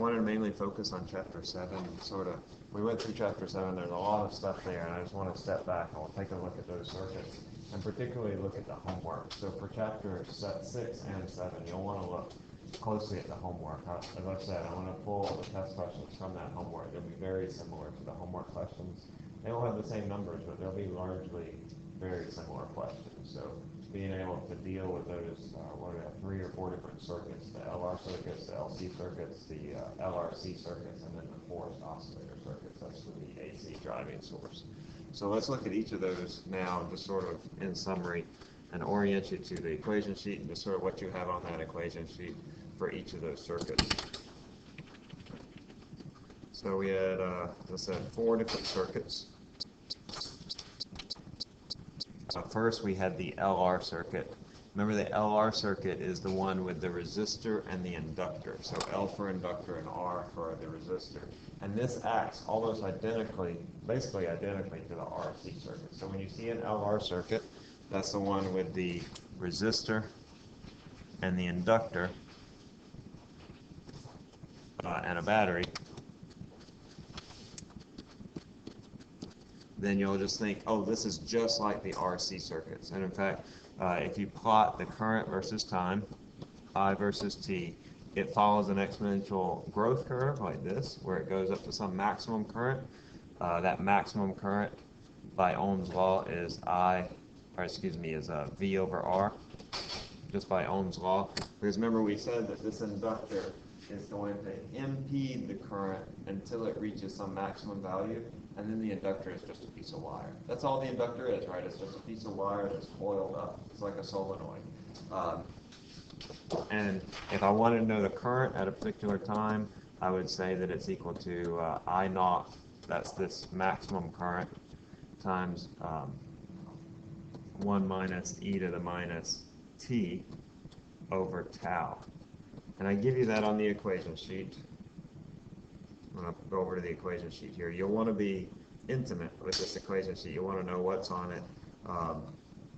wanted to mainly focus on Chapter 7, we went through Chapter 7, there's a lot of stuff there, and I just want to step back and we'll take a look at those circuits, and particularly look at the homework. So for Chapter 6 and 7, you'll want to look closely at the homework. As I said, I want to pull the test questions from that homework. They'll be very similar to the homework questions. They won't have the same numbers, but they'll be largely very similar questions. So being able to deal with those, 3 or 4 different circuits, the LR circuits, the LC circuits, the LRC circuits, and then the forced oscillator circuits. That's for the AC driving source. So let's look at each of those now, just sort of in summary, and orient you to the equation sheet and just sort of what you have on that equation sheet for each of those circuits. So we had, as I said, 4 different circuits. First, we had the LR circuit. Remember, the LR circuit is the one with the resistor and the inductor. So L for inductor and R for the resistor. And this acts almost basically identically to the RLC circuit. So when you see an LR circuit, that's the one with the resistor and the inductor and a battery. Then you'll just think, oh, this is just like the RC circuits. And in fact, if you plot the current versus time, I versus t, it follows an exponential growth curve like this, where it goes up to some maximum current. That maximum current by Ohm's law is V over R, just by Ohm's law. Because remember, we said that this inductor is going to impede the current until it reaches some maximum value, and then the inductor is just a piece of wire. That's all the inductor is, right? It's just a piece of wire that's coiled up. It's like a solenoid. And if I wanted to know the current at a particular time, I would say that it's equal to I naught, that's this maximum current, times 1 minus e to the minus t over tau. And I give you that on the equation sheet. I'm going to go over to the equation sheet here. You'll want to be intimate with this equation sheet. You'll want to know what's on it.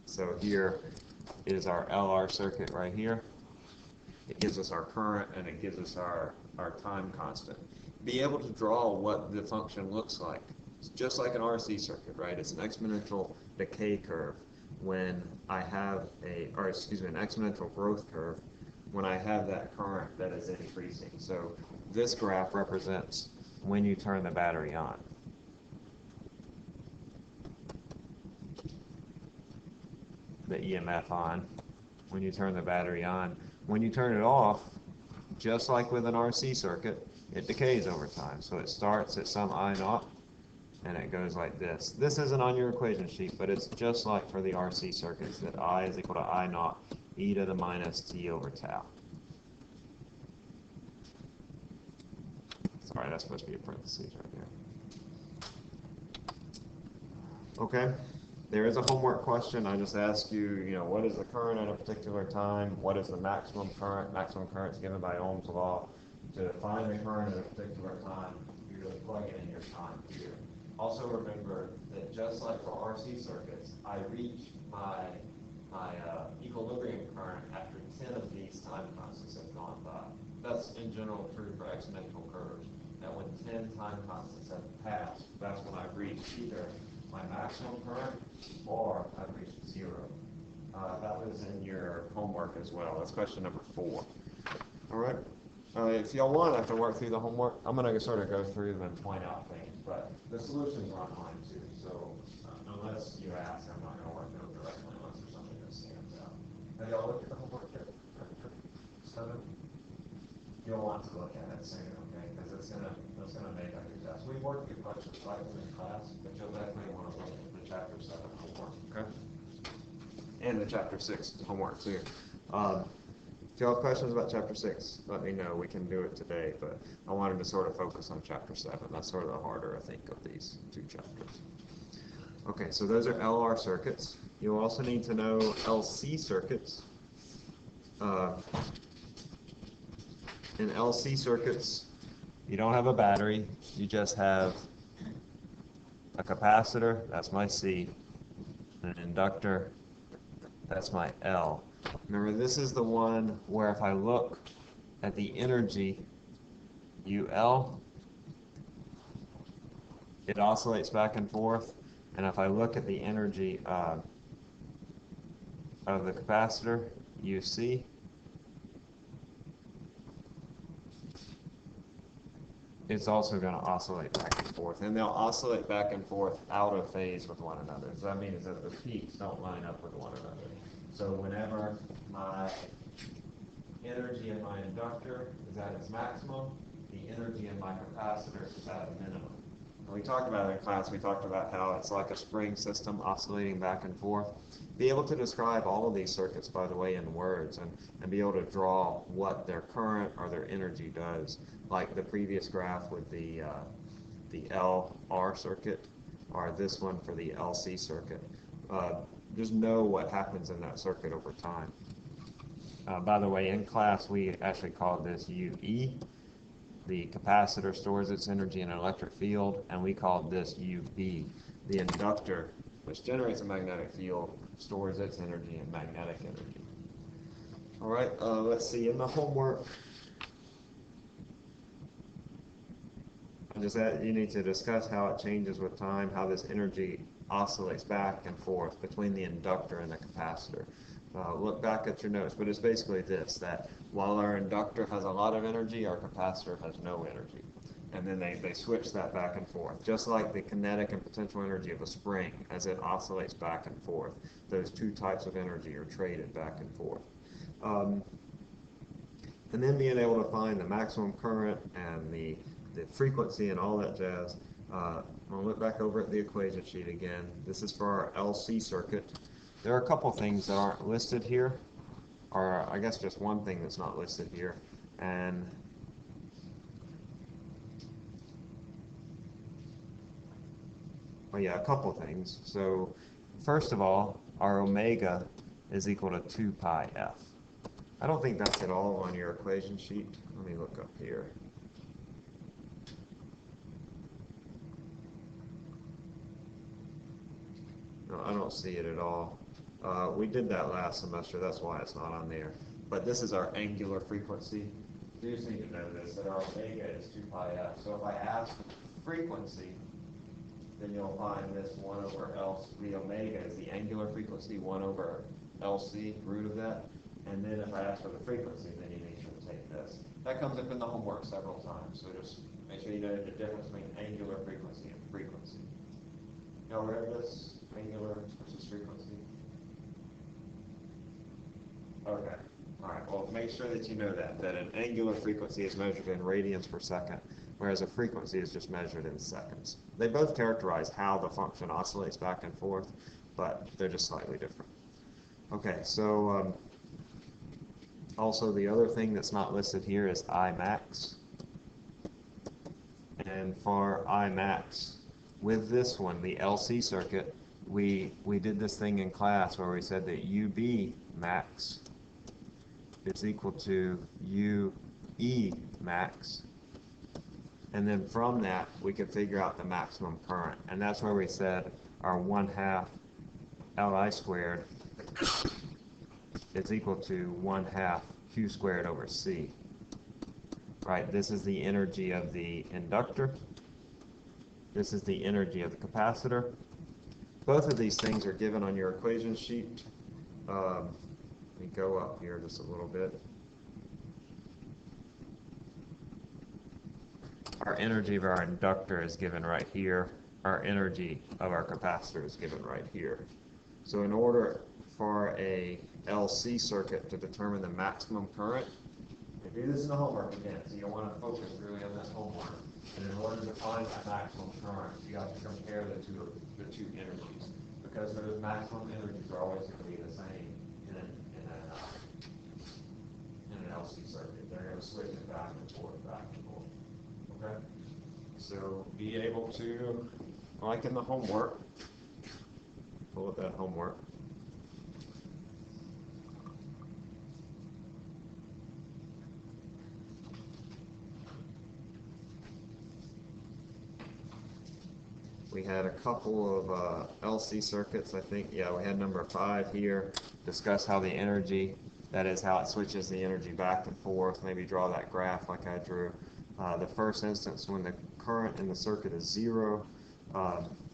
So here is our LR circuit right here. It gives us our current and it gives us our time constant. Be able to draw what the function looks like. It's just like an RC circuit, right? It's an exponential decay curve when I have an exponential growth curve when I have that current that is increasing. So this graph represents when you turn the battery on. The EMF on, when you turn the battery on. When you turn it off, just like with an RC circuit, it decays over time. So it starts at some I naught, and it goes like this. This isn't on your equation sheet, but it's just like for the RC circuits, that I is equal to I naught e to the minus t over tau. Sorry, that's supposed to be a parentheses right there. Okay, there is a homework question. I just ask you, what is the current at a particular time? What is the maximum current? Maximum current is given by Ohm's law. To find the current at a particular time, you really plug it in your time here. Also remember that just like for RC circuits, I reach my equilibrium current after 10 of these time constants have gone by. That's in general true for exponential curves. That when 10 time constants have passed, that's when I've reached either my maximum current or I've reached 0. That was in your homework as well. That's question number 4. All right. If y'all want, I can work through the homework. I'm going to sort of go through them and point out things, but the solutions are online too. So unless you ask, I'm not going to work them directly unless there's something that stands out. Have y'all looked at the homework yet? 7? You'll want to look at it soon, okay? Because it's gonna make up your test. We've worked through questions slightly in class, but you'll definitely want to look at the Chapter 7 homework, okay? And the Chapter 6 homework too. If you have questions about Chapter 6, let me know. We can do it today, but I wanted to sort of focus on Chapter 7. That's sort of the harder, I think, of these 2 chapters. Okay, so those are LR circuits. You'll also need to know LC circuits. In LC circuits, you don't have a battery, you just have a capacitor, that's my C, an inductor, that's my L. Remember, this is the one where if I look at the energy UL. It oscillates back and forth, and if I look at the energy of the capacitor, UC, it's also going to oscillate back and forth, and they'll oscillate back and forth out of phase with one another. So that means that the peaks don't line up with one another. So whenever my energy in my inductor is at its maximum, the energy in my capacitor is at a minimum. And we talked about it in class, we talked about how it's like a spring system oscillating back and forth. Be able to describe all of these circuits, by the way, in words, and be able to draw what their current or their energy does, like the previous graph with the LR circuit, or this one for the LC circuit. Just know what happens in that circuit over time. By the way, in class we actually called this UE. The capacitor stores its energy in an electric field, and we called this UB. The inductor, which generates a magnetic field, stores its energy in magnetic energy. All right, let's see, in the homework, you need to discuss how it changes with time, how this energy oscillates back and forth between the inductor and the capacitor. Look back at your notes, but it's basically this, that while our inductor has a lot of energy, our capacitor has no energy. And then they switch that back and forth, just like the kinetic and potential energy of a spring as it oscillates back and forth. Those two types of energy are traded back and forth. And then being able to find the maximum current and the frequency and all that jazz. I'll look back over at the equation sheet again. This is for our LC circuit. There are a couple things that aren't listed here, or I guess just one thing that's not listed here. And well, yeah, a couple things. So first of all, our omega is equal to 2 pi f. I don't think that's at all on your equation sheet. Let me look up here. No, I don't see it at all. We did that last semester, that's why it's not on there. But this is our angular frequency. You just need to know this, that our omega is 2 pi f. So if I ask frequency, then you'll find this 1 over L, the omega is the angular frequency, 1 over LC, root of that. And then if I ask for the frequency, then you make sure to take this. That comes up in the homework several times, so just make sure you know the difference between angular frequency and frequency. Y'all read this? Angular versus frequency? Okay. All right. Well, make sure that you know that an angular frequency is measured in radians per second, whereas a frequency is just measured in seconds. They both characterize how the function oscillates back and forth, but they're just slightly different. Okay, so also the other thing that's not listed here is I max. And for I max, with this one, the LC circuit, we did this thing in class where we said that UB max is equal to UE max, and then from that we could figure out the maximum current, and that's where we said our 1/2 Li squared is equal to 1/2 Q squared over C. Right, this is the energy of the inductor, this is the energy of the capacitor. Both of these things are given on your equation sheet. Let me go up here just a little bit. Our energy of our inductor is given right here. Our energy of our capacitor is given right here. So in order for a LC circuit to determine the maximum current, I do this in the homework again, so you'll want to focus really on this homework. And in order to find that maximum current, you have to compare the two energies, because those maximum energies are always going to be the same in an LC circuit. They're going to switch it back and forth. Okay? So be able to, like in the homework, pull up that homework. We had a couple of LC circuits, I think. Yeah, we had number 5 here. Discuss how the energy, that is how it switches the energy back and forth. Maybe draw that graph like I drew. The first instance, when the current in the circuit is 0.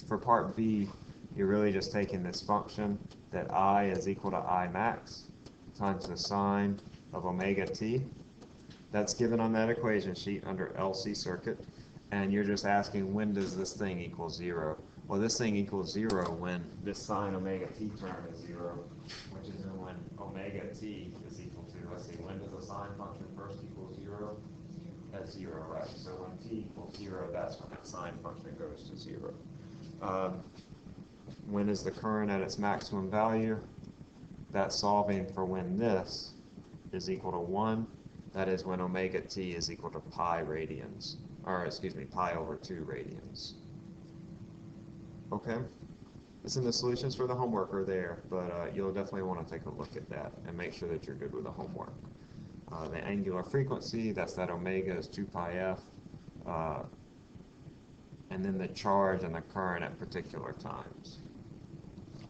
For part B, you're really just taking this function that I is equal to I max times the sine of omega t. That's given on that equation sheet under RLC circuit, and you're just asking, when does this thing equal 0? Well, this thing equals 0 when this sine omega t term is 0, which is when omega t is equal to, let's see, when does the sine function first equal 0? At 0, right? So when t equals 0, that's when that sine function goes to 0. When is the current at its maximum value? That's solving for when this is equal to 1. That is when omega t is equal to pi radians, or excuse me, pi over 2 radians. Okay? Listen, the solutions for the homework are there, but you'll definitely want to take a look at that and make sure that you're good with the homework. The angular frequency, that's that omega is 2 pi f, and then the charge and the current at particular times,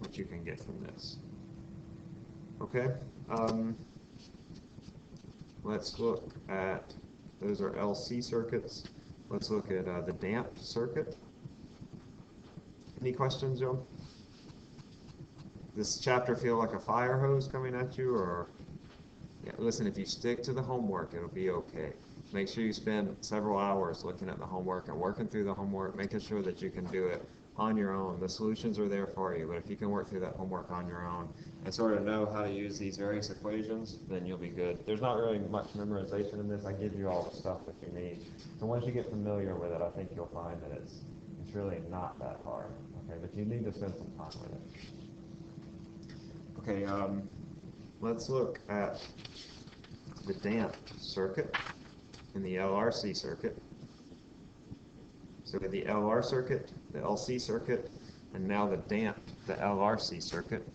which you can get from this. Okay? Let's look at, those are LC circuits. Let's look at the damped circuit. Any questions, Joe? This chapter feel like a fire hose coming at you, or? Yeah, listen, if you stick to the homework, it'll be okay. Make sure you spend several hours looking at the homework and working through the homework, making sure that you can do it on your own. The solutions are there for you, but if you can work through that homework on your own and sort of know how to use these various equations, then you'll be good. There's not really much memorization in this. I give you all the stuff that you need. So once you get familiar with it, I think you'll find that it's really not that hard. Okay, but you need to spend some time with it. Okay, let's look at the damped circuit in the LRC circuit. So with the LR circuit, the LC circuit, and now the damped, the LRC circuit.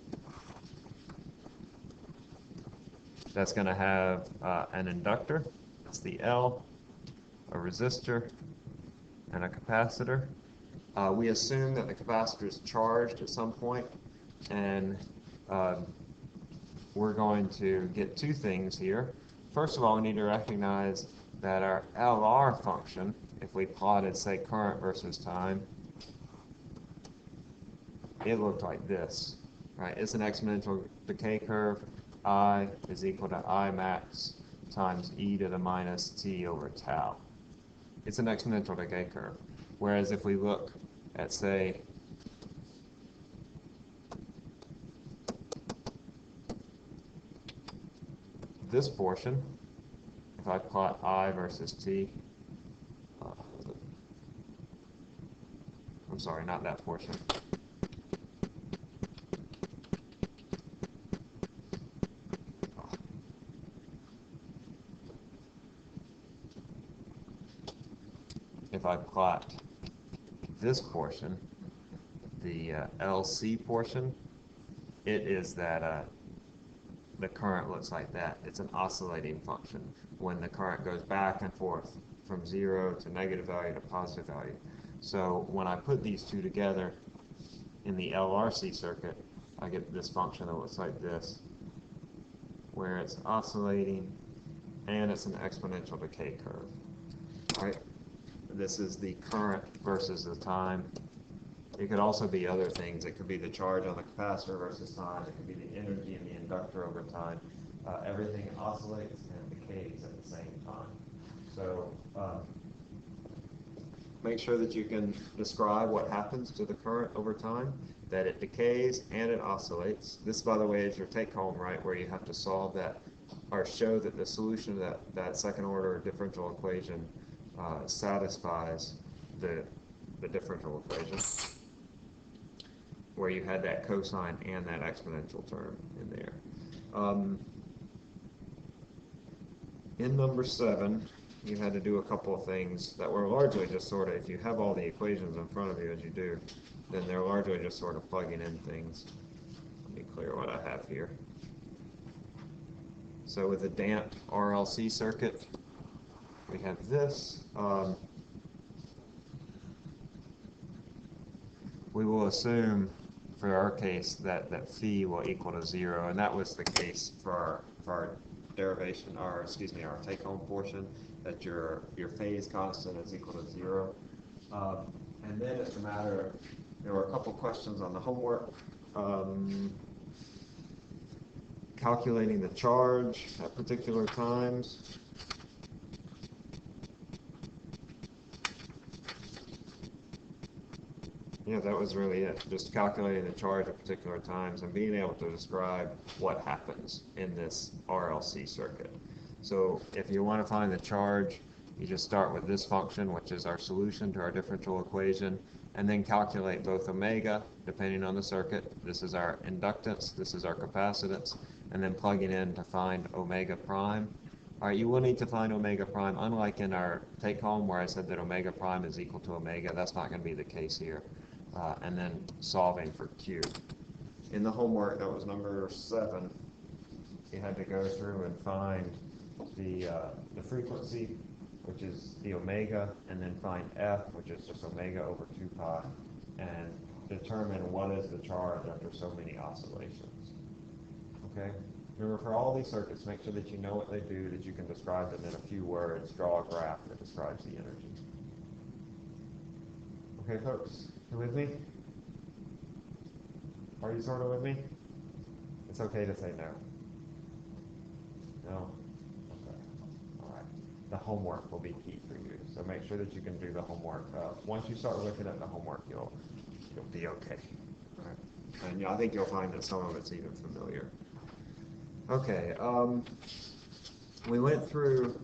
That's going to have an inductor, that's the L, a resistor, and a capacitor. We assume that the capacitor is charged at some point, and we're going to get two things here. First of all, we need to recognize that our LR function, if we plotted, say, current versus time, it looked like this, right? It's an exponential decay curve. I is equal to I max times e to the minus t over tau. It's an exponential decay curve. Whereas if we look at, say, this portion, if I plot I versus t, I'm sorry, not that portion. If I plot this portion, the LC portion, it is that the current looks like that. It's an oscillating function when the current goes back and forth from 0 to negative value to positive value. So when I put these two together in the LRC circuit, I get this function that looks like this, where it's oscillating and it's an exponential decay curve. All right? This is the current versus the time. It could also be other things. It could be the charge on the capacitor versus time. It could be the energy in the inductor over time. Everything oscillates and decays at the same time. So make sure that you can describe what happens to the current over time, that it decays and it oscillates. This, by the way, is your take-home, right, where you have to solve that or show that the solution of that second order differential equation satisfies the differential equation, where you had that cosine and that exponential term in there. In number 7, you had to do a couple of things that were largely just sort of, if you have all the equations in front of you as you do, then they're largely just sort of plugging in things. Let me clear what I have here. So with the damped RLC circuit, we have this. We will assume, for our case, that phi will equal to 0, and that was the case for our derivation, or excuse me, our take-home portion, that your phase constant is equal to 0. And then it's a matter of, there were a couple questions on the homework. Calculating the charge at particular times. Yeah, that was really it. Just calculating the charge at particular times and being able to describe what happens in this RLC circuit. So if you want to find the charge, you just start with this function, which is our solution to our differential equation, and then calculate both omega, depending on the circuit. This is our inductance, this is our capacitance, and then plugging in to find omega prime. All right, you will need to find omega prime, unlike in our take-home where I said that omega prime is equal to omega. That's not going to be the case here. And then solving for Q. In the homework, that was number 7, you had to go through and find the frequency, which is the omega, and then find F, which is just omega over 2 pi, and determine what is the charge after so many oscillations. Okay? Remember, for all these circuits, make sure that you know what they do, that you can describe them in a few words, draw a graph that describes the energy. Okay, folks, you with me? Are you sort of with me? It's okay to say no. No? Okay. All right. The homework will be key for you, so make sure that you can do the homework. Once you start looking at the homework, you'll be okay. All right. And I think you'll find that some of it's even familiar. Okay. We went through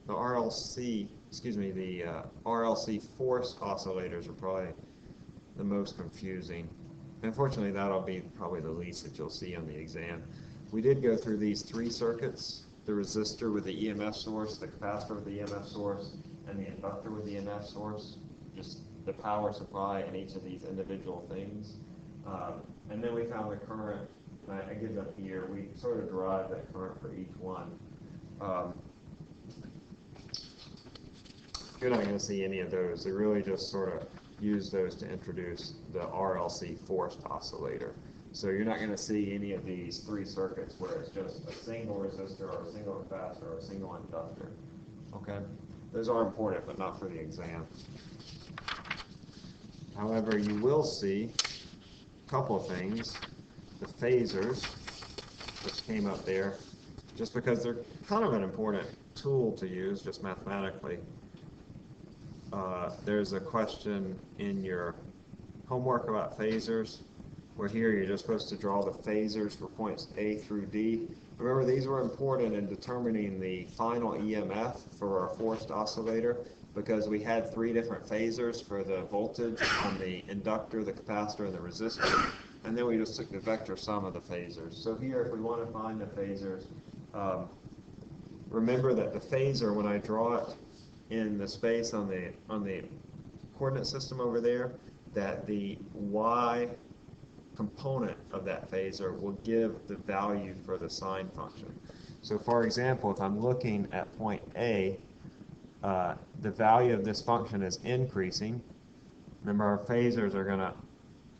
the RLC. Excuse me. The RLC force oscillators are probably the most confusing. Unfortunately, that'll be probably the least that you'll see on the exam. We did go through these 3 circuits: the resistor with the EMF source, the capacitor with the EMF source, and the inductor with the EMF source, just the power supply in each of these individual things. And then we found the current. I give up here. We sort of derived that current for each one. You're not going to see any of those. They really just sort of use those to introduce the RLC forced oscillator. So you're not going to see any of these 3 circuits where it's just a single resistor or a single capacitor or a single inductor. Okay? Those are important, but not for the exam. However, you will see a couple of things. The phasors, which came up there, just because they're kind of an important tool to use just mathematically. There's a question in your homework about phasors, where here you're just supposed to draw the phasors for points A through D. Remember, these were important in determining the final EMF for our forced oscillator, because we had 3 different phasors for the voltage on the inductor, the capacitor, and the resistor, and then we just took the vector sum of the phasors. So here, if we want to find the phasors, remember that the phasor, when I draw it in the space on the coordinate system over there, that the y component of that phasor will give the value for the sine function. So for example, if I'm looking at point A, the value of this function is increasing. Remember, our phasors are going to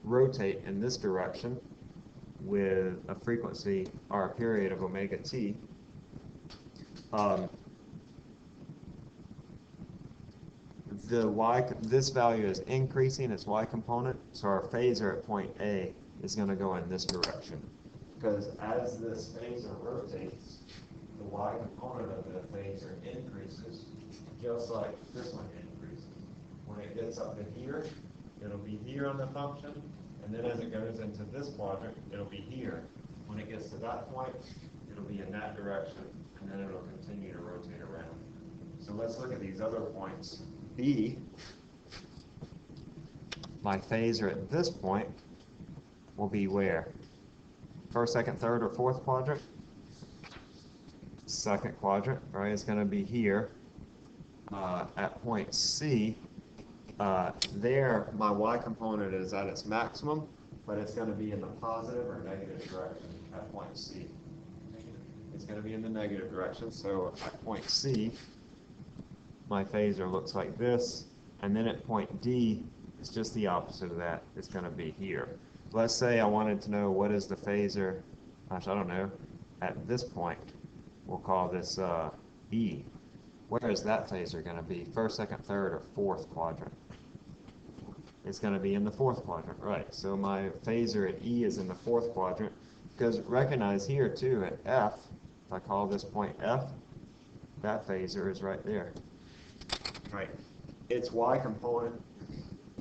rotate in this direction with a frequency or a period of omega t. This value is increasing its y component, so our phasor at point A is going to go in this direction. Because as this phasor rotates, the y component of the phasor increases, just like this one increases. When it gets up to here, it'll be here on the function, and then as it goes into this quadrant, it'll be here. When it gets to that point, it'll be in that direction, and then it'll continue to rotate around. So let's look at these other points. B, my phasor at this point will be where? First, second, third, or fourth quadrant? Second quadrant, right? It's going to be here at point C. There, my y component is at its maximum, but it's going to be in the positive or negative direction at point C. It's going to be in the negative direction, so at point C, my phasor looks like this, and then at point D, it's just the opposite of that. It's going to be here. Let's say I wanted to know what is the phasor, gosh, I don't know, at this point. we'll call this E. Where is that phasor going to be? First, second, third, or fourth quadrant? It's going to be in the fourth quadrant, right? So my phasor at E is in the fourth quadrant, because recognize here too at F, if I call this point F, that phasor is right there. Right. Its y component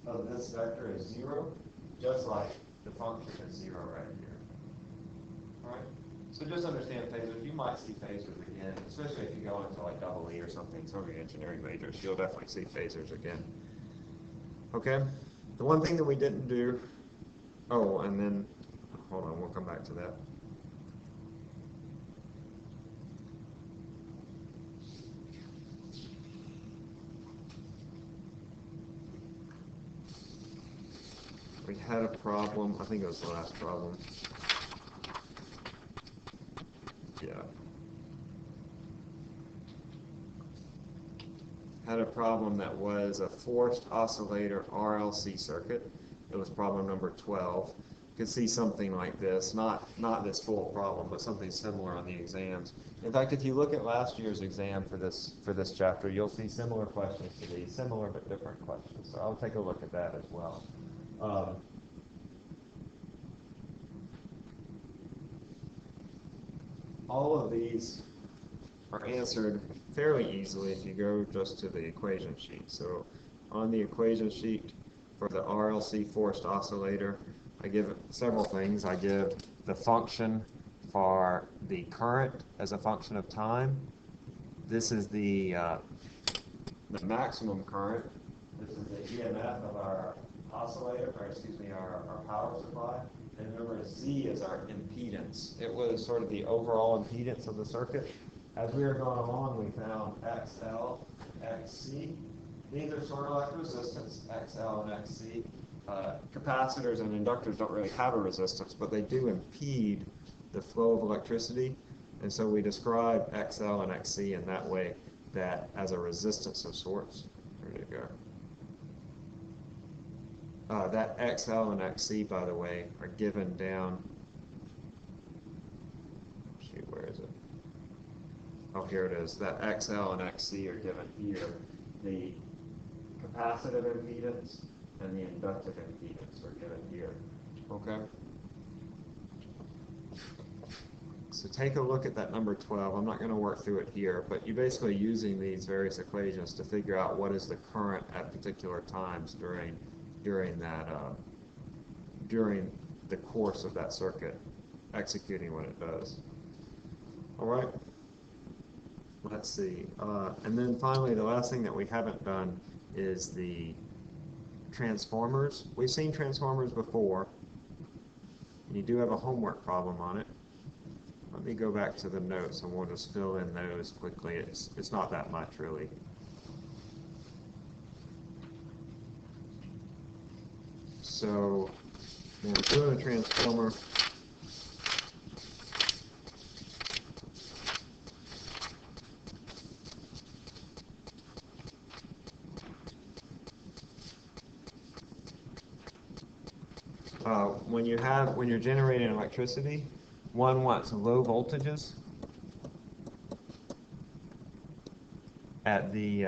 of this vector is 0, just like the function is 0 right here. All right? So just understand phasors. You might see phasors again, especially if you go into like double E or something, some of your engineering majors, you'll definitely see phasors again. Okay? The one thing that we didn't do, oh, and then, hold on, we'll come back to that. We had a problem, I think it was the last problem. Yeah. Had a problem that was a forced oscillator RLC circuit. It was problem number 12. You can see something like this, not this full problem, but something similar on the exams. In fact, if you look at last year's exam for this chapter, you'll see similar questions to these, similar but different questions. So I'll take a look at that as well. All of these are answered fairly easily if you go just to the equation sheet. So on the equation sheet for the RLC forced oscillator, I give several things. I give the function for the current as a function of time. This is the maximum current. This is the EMF of our oscillator, or excuse me, our power supply. And remember, Z is our impedance. It was sort of the overall impedance of the circuit. As we were going along, we found XL, XC. These are sort of like resistance, XL and XC. Capacitors and inductors don't really have a resistance, but they do impede the flow of electricity. And so we describe XL and XC in that way, that as a resistance of sorts. Where did it go? That XL and XC, by the way, are given down. Shoot, where is it? Oh, here it is. That XL and XC are given here. The capacitive impedance and the inductive impedance are given here. Okay? So take a look at that number 12. I'm not going to work through it here, but you're basically using these various equations to figure out what is the current at particular times during the course of that circuit, executing what it does. All right. Let's see. And then finally, the last thing that we haven't done is the transformers. We've seen transformers before, and you do have a homework problem on it. Let me go back to the notes, and we'll just fill in those quickly. It's not that much, really. So, when we're doing a transformer, when you're generating electricity, one wants low voltages at the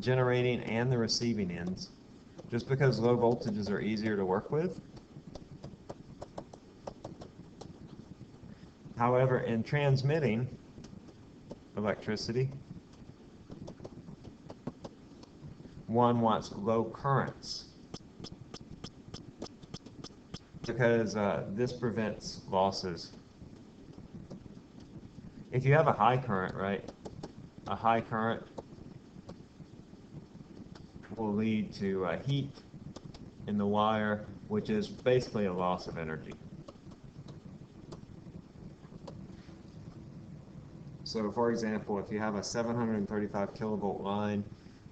generating and the receiving ends, just because low voltages are easier to work with. However, in transmitting electricity, one wants low currents, because this prevents losses. If you have a high current, right, a high current will lead to heat in the wire, which is basically a loss of energy. So for example, if you have a 735 kilovolt line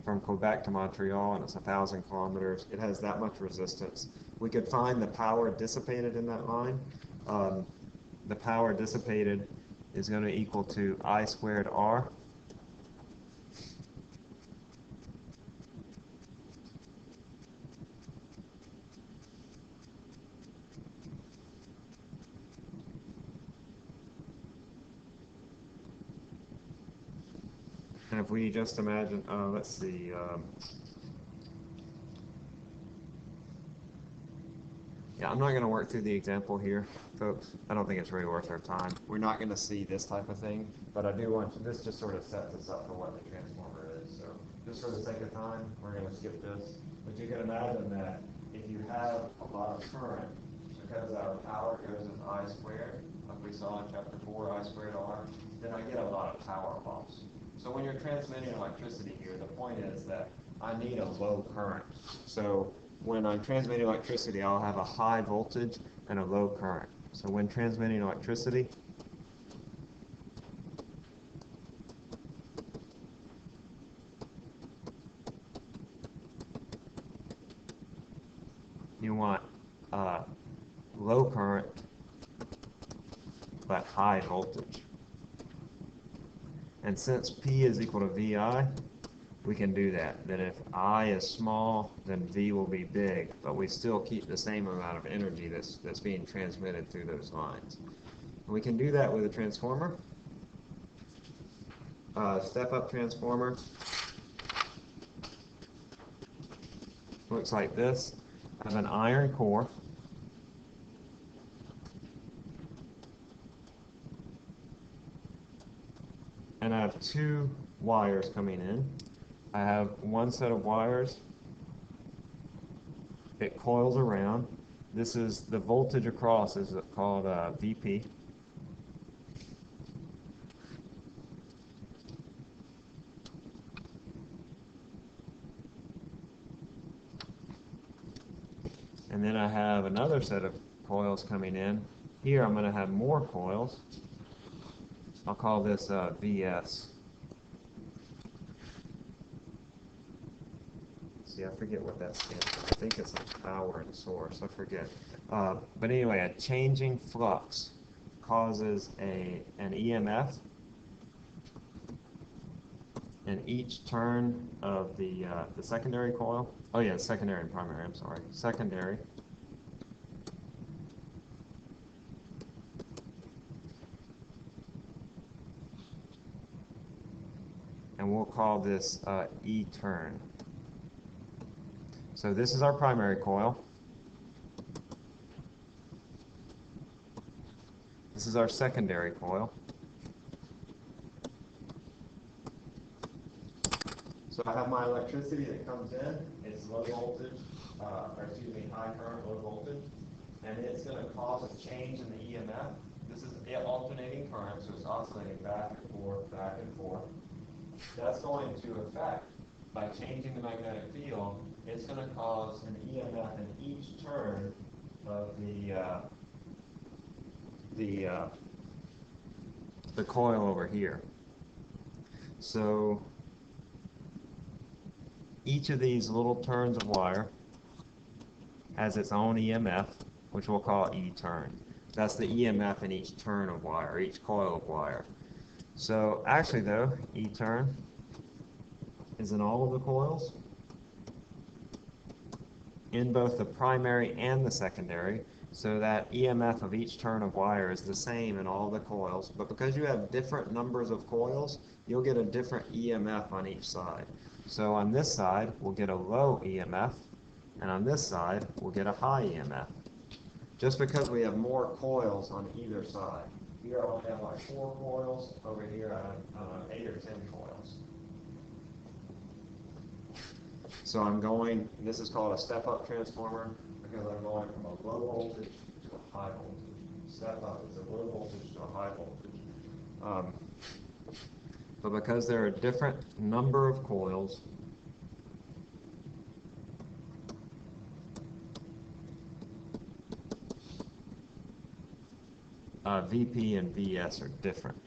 from Quebec to Montreal and it's 1,000 kilometers, it has that much resistance. We could find the power dissipated in that line. The power dissipated is going to equal to I squared R. And if we just imagine, let's see, yeah, I'm not going to work through the example here, folks. I don't think it's really worth our time. We're not going to see this type of thing, but I do want to, this just sort of sets us up for what the transformer is. So just for the sake of time, we're going to skip this. But you can imagine that if you have a lot of current, because our power goes as I squared, like we saw in chapter 4, I squared R, then I get a lot of power loss. So when you're transmitting electricity here, the point is that I need a low current. So when I'm transmitting electricity, I'll have a high voltage and a low current. So when transmitting electricity, you want low current but high voltage. And since P is equal to VI, we can do that. That if I is small, then V will be big, but we still keep the same amount of energy that's being transmitted through those lines. And we can do that with a transformer. Step-up transformer looks like this. I have an iron core. And I have two wires coming in. I have one set of wires. It coils around. This is the voltage across is called VP. And then I have another set of coils coming in. Here I'm going to have more coils. I'll call this VS. See, I forget what that stands for. I think it's a power and source. I forget. But anyway, a changing flux causes an EMF, and each turn of the secondary coil. Oh yeah, secondary and primary. I'm sorry, secondary. And we'll call this E turn. So this is our primary coil. This is our secondary coil. So I have my electricity that comes in. It's low voltage, or excuse me, high current, low voltage. And it's going to cause a change in the EMF. This is alternating current, so it's oscillating back and forth, back and forth. That's going to affect, by changing the magnetic field, it's going to cause an EMF in each turn of the coil over here. So each of these little turns of wire has its own EMF, which we'll call E turn. That's the EMF in each turn of wire, each coil of wire. So actually though, E turn is in all of the coils, in both the primary and the secondary, so that EMF of each turn of wire is the same in all the coils, but because you have different numbers of coils, you'll get a different EMF on each side. So on this side, we'll get a low EMF, and on this side, we'll get a high EMF, just because we have more coils on either side. Here I only have like 4 coils, over here I have 8 or 10 coils. So I'm going, this is called a step-up transformer, because I'm going from a low voltage to a high voltage. Step-up is a low voltage to a high voltage. But because there are a different number of coils, VP and VS are different.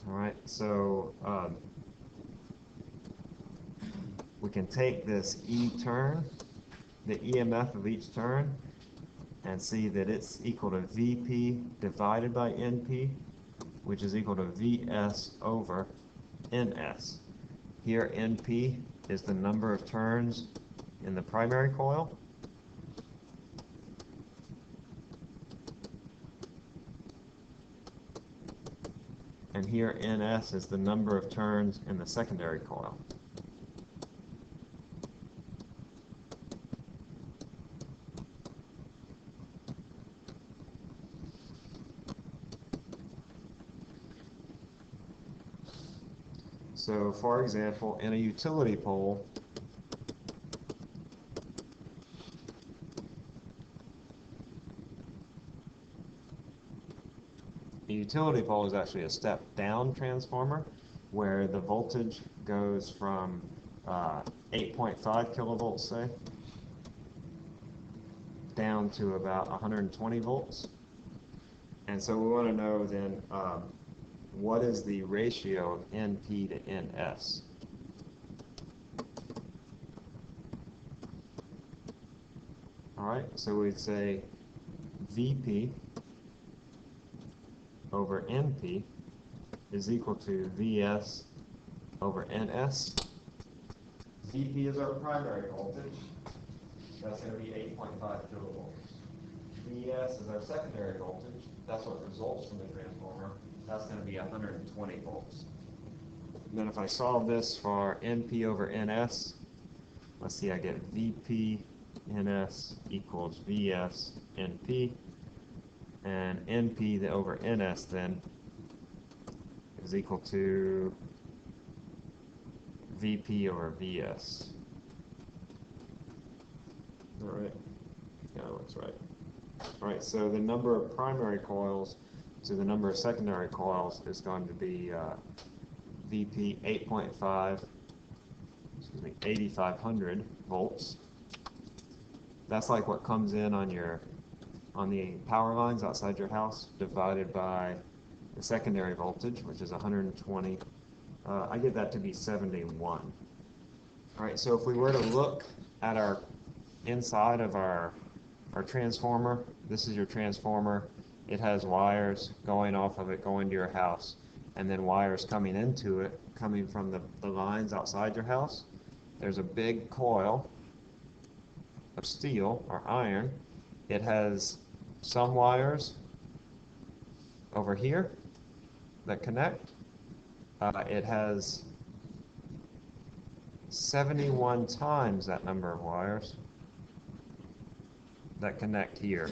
All right, so we can take this E turn, the EMF of each turn, and see that it's equal to VP divided by NP, which is equal to VS over NS. Here NP is the number of turns in the primary coil, and and here NS is the number of turns in the secondary coil. So, for example, in a utility pole, a utility pole is actually a step-down transformer where the voltage goes from 8.5 kilovolts, say, down to about 120 volts. And so we want to know then what is the ratio of NP to NS? All right, so we'd say VP over NP is equal to VS over NS. VP is our primary voltage. That's going to be 8.5 kilovolts. VS is our secondary voltage. That's what results from the transformer. That's going to be 120 volts. And then if I solve this for NP over NS, let's see, I get VP NS equals VS NP, and NP over NS then is equal to VP over VS. All right, yeah, that looks right. All right, so the number of primary coils to the number of secondary coils is going to be VP 8,500 volts. That's like what comes in on the power lines outside your house divided by the secondary voltage, which is 120. I get that to be 71. All right, so if we were to look at our inside of our transformer, this is your transformer. It has wires going off of it, going to your house, and then wires coming into it, coming from the lines outside your house. There's a big coil of steel or iron. It has some wires over here that connect. It has 71 times that number of wires that connect here.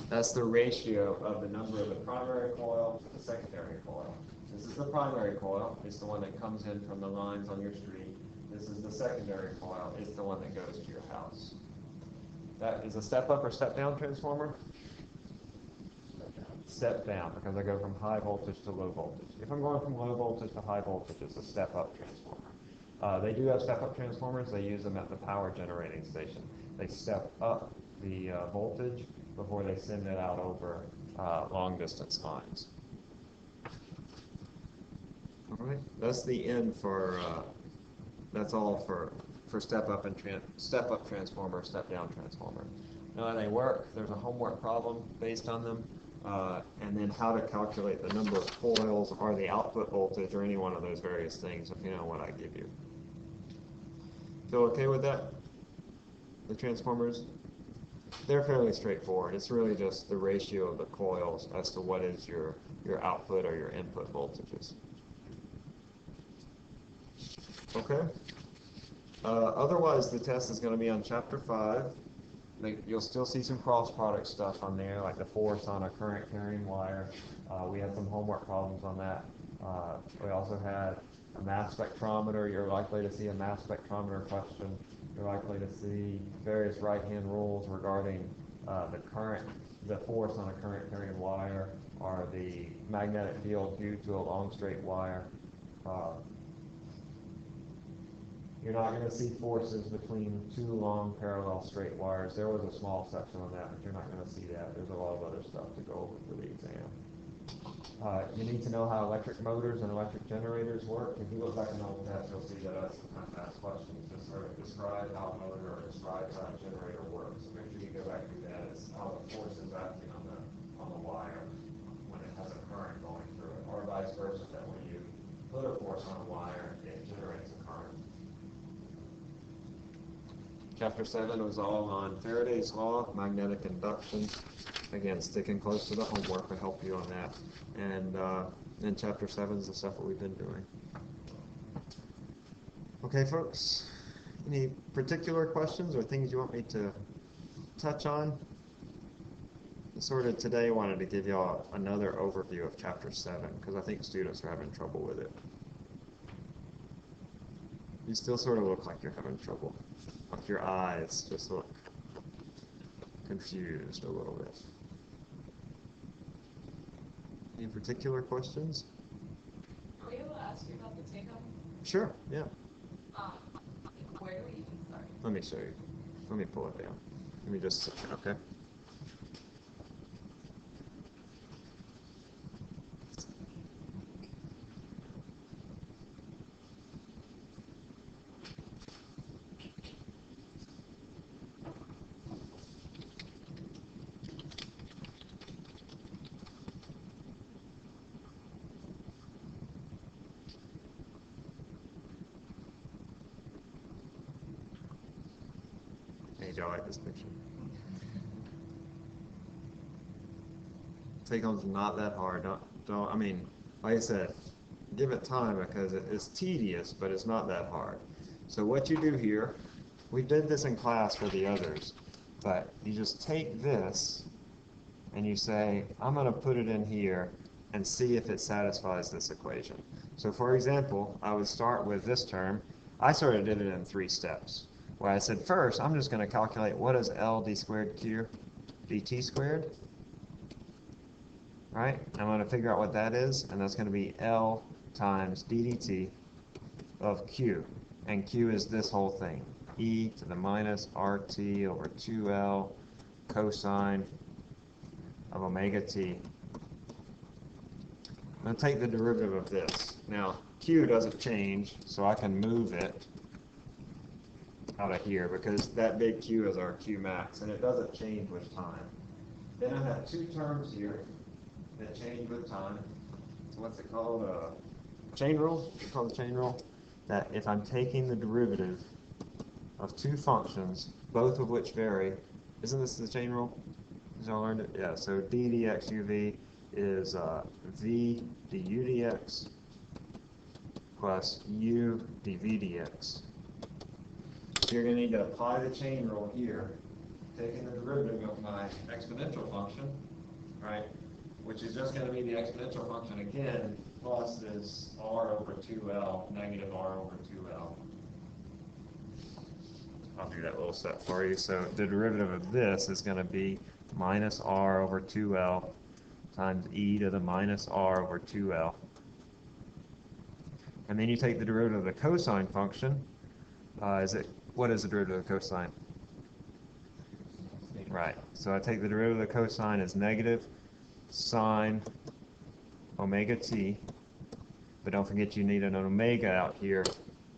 That's the ratio of the number of the primary coil to the secondary coil. This is the primary coil. It's the one that comes in from the lines on your street. This is the secondary coil. It's the one that goes to your house. That is a step-up or step-down transformer? Step down, because I go from high voltage to low voltage. If I'm going from low voltage to high voltage, it's a step-up transformer. They do have step-up transformers. They use them at the power generating station. They step up the voltage before they send it out over long-distance lines. All right, that's the end for. That's all for step-up and step-up transformer, step-down transformer. Now how they work. There's a homework problem based on them. And then how to calculate the number of coils or the output voltage or any one of those various things, depending on what I give you. Feel okay with that? The transformers? They're fairly straightforward. It's really just the ratio of the coils as to what is your output or your input voltages. Okay? Otherwise, the test is going to be on Chapter 5. You'll still see some cross-product stuff on there, like the force on a current-carrying wire. We had some homework problems on that. We also had a mass spectrometer. You're likely to see a mass spectrometer question. You're likely to see various right-hand rules regarding the force on a current-carrying wire, or the magnetic field due to a long straight wire. You're not going to see forces between two long parallel straight wires. There was a small section on that, but you're not going to see that. There's a lot of other stuff to go over for the exam. You need to know how electric motors and electric generators work. If you look back in the old test, you'll see that I sometimes ask questions just sort of describe how a motor or describe how a generator works. So make sure you go back through that. It's how the force is acting on the wire when it has a current going through it, or vice versa, that when you put a force on a wire, it generates a current. Chapter 7 was all on Faraday's law of magnetic induction. Again, sticking close to the homework will help you on that. And And chapter 7 is the stuff that we've been doing. Okay, folks, any particular questions or things you want me to touch on? Sort of today I wanted to give y'all another overview of chapter 7 because I think students are having trouble with it. You still sort of look like you're having trouble. Like your eyes just look confused a little bit. Any particular questions? Are we able to ask you about the take-home? Sure, yeah. Where do we even start? Let me show you. Let me pull it down. Let me just, okay. Hey, do y'all like this picture? Take-home's not that hard. I mean, like I said, give it time because it's tedious, but it's not that hard. So what you do here, we did this in class for the others, but you just take this and you say, I'm going to put it in here and see if it satisfies this equation. So for example, I would start with this term. I sort of did it in 3 steps. Where I said first, I'm just going to calculate what is L d squared Q dt squared. Right? I'm going to figure out what that is, and that's going to be L times ddt of Q. And Q is this whole thing. E to the minus RT over 2L cosine of omega t. I'm going to take the derivative of this. Now, Q doesn't change, so I can move it out of here because that big Q is our Q max, and it doesn't change with time. Then I have 2 terms here that change with time. So what's it called? Chain rule? It's called the chain rule. That if I'm taking the derivative of 2 functions, both of which vary, isn't this the chain rule? Did y'all learned it? Yeah, so d dx uv is v du dx plus u dv dx. So you're going to need to apply the chain rule here, taking the derivative of my exponential function, right, which is just going to be the exponential function again, plus this r over 2l, negative r over 2l. I'll do that little step for you. So the derivative of this is going to be minus r over 2l times e to the minus r over 2l. And then you take the derivative of the cosine function. What is the derivative of cosine? Right. So I take the derivative of the cosine as negative sine omega t. But don't forget you need an omega out here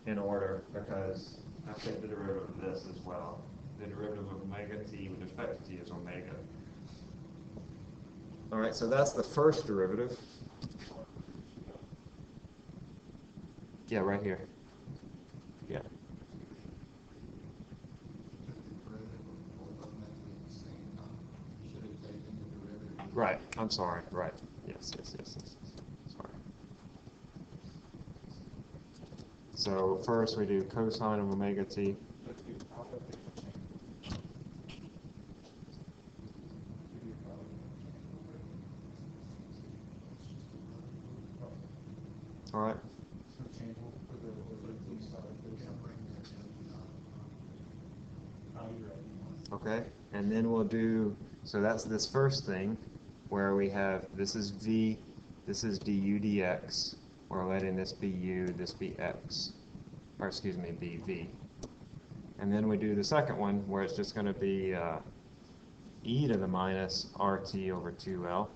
in order because I take the derivative of this as well. The derivative of omega t with respect to t is omega. All right, so that's the first derivative. Yeah, right here. Yeah. Right, I'm sorry, right. Yes. Sorry. So first we do cosine of omega t. All right. Okay, and then we'll do, so that's this first thing where we have, this is v, this is du dx. We're letting this be u, this be x, or excuse me, be v. And then we do the second one where it's just going to be e to the minus rt over 2l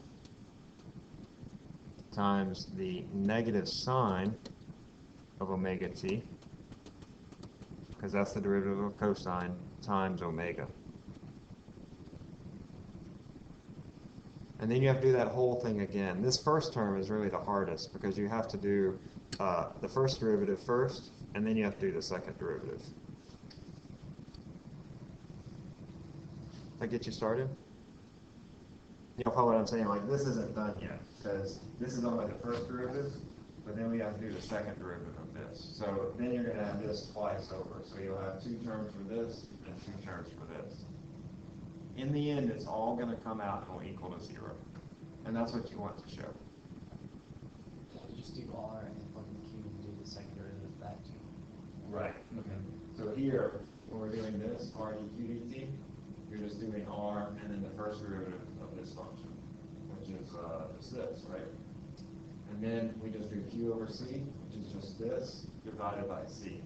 times the negative sine of omega t, because that's the derivative of cosine, times omega. And then you have to do that whole thing again. This first term is really the hardest because you have to do the first derivative first, and then you have to do the second derivative. That get you started? You know what I'm saying? Like, this isn't done yet, because this is only the first derivative, but then we have to do the second derivative of this. So then you're going to have this twice over. So you'll have two terms for this and two terms for this. In the end, it's all going to come out and will equal to 0. And that's what you want to show. You just do R and then plug in Q and do the second derivative back to. Right. Okay. So here, when we're doing this, R dq dt, you're just doing R and then the first derivative of this function, which is just this, right? And then we just do Q over C, which is just this, divided by C.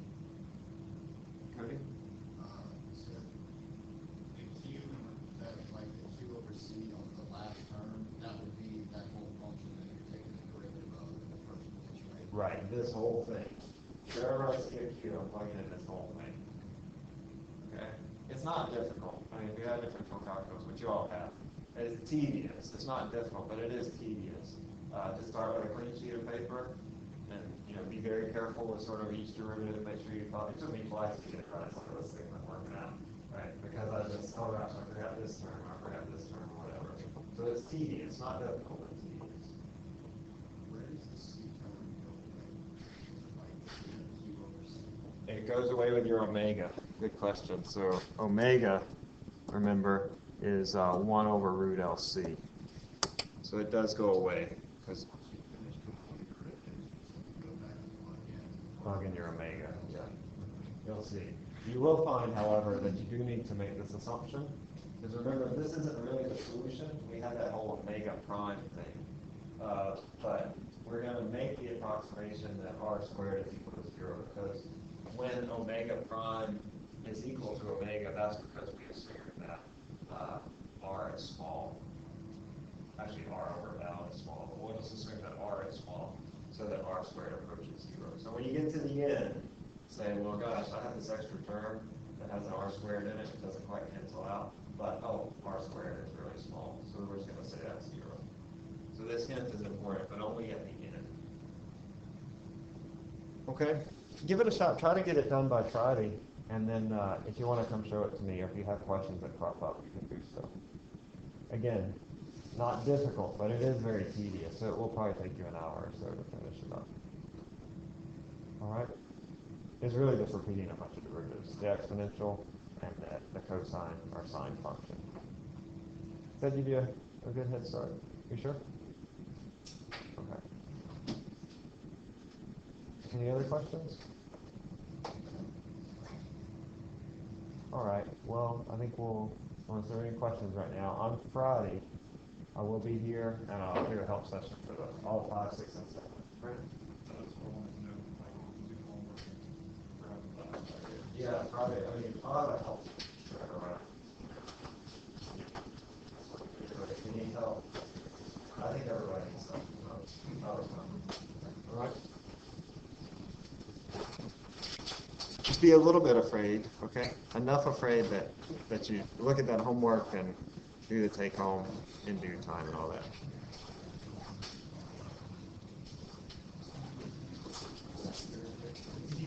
Cody? So the Q, that like the Q over C on the last term, that would be that whole function that you're taking the derivative of in the first place, right? Right, this whole thing. Wherever I see a Q, I'm plugging in this whole thing. Okay? It's not difficult. I mean, if you have differential calculus, which you all have, it's tedious. It's not difficult, but it is tedious. Just start with a clean sheet of paper, and be very careful with sort of each derivative. Make sure you follow. It took me twice to get it right. So this thing not working out, right? Because I just, oh gosh, I forgot this term, I forgot this term, whatever. So it's tedious, not difficult, but tedious. Where does the C term go away? Like Q over C. It goes away with your omega. Good question. So omega, remember, is 1 over root LC. So it does go away because plug in your omega. Yeah, you'll see. You will find, however, that you do need to make this assumption, because remember, this isn't really the solution. We have that whole omega prime thing, but we're going to make the approximation that r squared is equal to 0, because when omega prime is equal to omega, that's because we assume that r is small. Actually, r over L is small, but we'll just assume that r is small, so that r squared approaches 0. So when you get to the end, say, well, gosh, I have this extra term that has an r squared in it. It doesn't quite cancel out, but, oh, r squared is really small, so we're just going to say that's 0. So this hint is important, but only at the end. Okay? Give it a shot. Try to get it done by Friday, and then if you want to come show it to me, or if you have questions that crop up, you can do so. Again, not difficult, but it is very tedious, so it will probably take you an hour or so to finish it up. All right? It's really just repeating a bunch of derivatives, the exponential and the cosine or sine function. Does that give you a good head start? You sure? Okay. Any other questions? All right. Well, I think we'll, unless there are any questions right now, on Friday, I will be here, and I'll do a help session for all 5, 6, and 7. Right? Yeah, Friday. I mean, I'll have a help. If you need help, I think everybody needs help. All right? Just be a little bit afraid, okay? Enough afraid that you look at that homework and do the take home in due time and all that.